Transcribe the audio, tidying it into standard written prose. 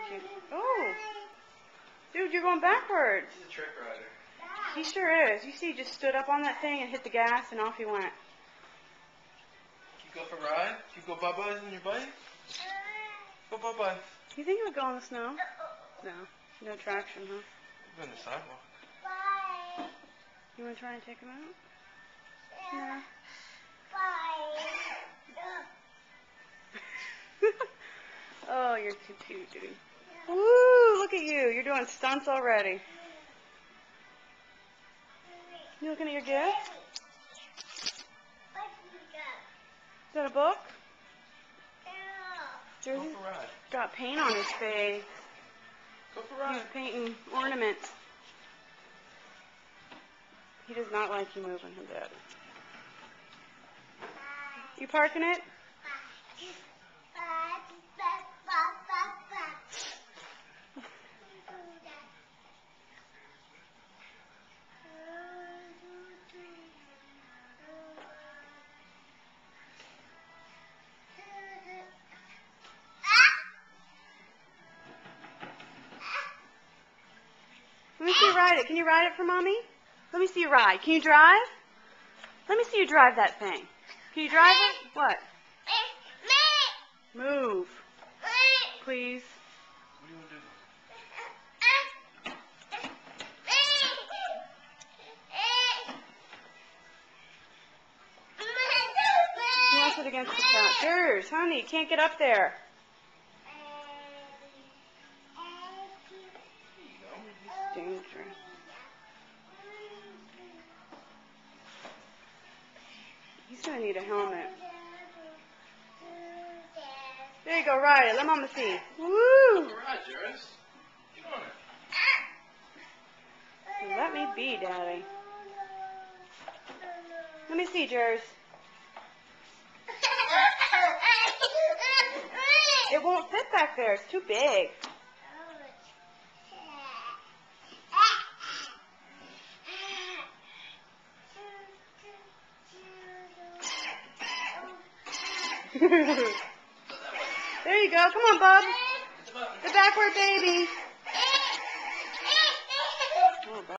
cute. Oh, dude, you're going backwards. He's a trick rider. He sure is. You see, he just stood up on that thing and hit the gas, and off he went. You go for a ride? You go bye-byes on your bike? Go bye-bye. You think he would go on the snow? No. No traction, huh? Go on the sidewalk. You want to try and take him out? Yeah. Oh, you're too cute, dude. Woo! Look at you. You're doing stunts already. You looking at your gift? Is that a book? Go Jersey's for a ride. got paint on his face. Go for a ride. He's painting ornaments. He does not like you moving him, Dad. You parking it? Let me see you ride it. Can you ride it for Mommy? Let me see you ride. Can you drive? Let me see you drive that thing. Can you drive it? What? Move. Please. What do you want to do? He wants it against the fence. Yours, honey. You can't get up there. It's dangerous. He's going to need a helmet. There you go, ride it. Let Mama see. Woo! Go for a ride, Jairus. Get on it. Let me be, Daddy. Let me see, Jairus. It won't fit back there. It's too big. There you go. Come on, bub. The backward baby.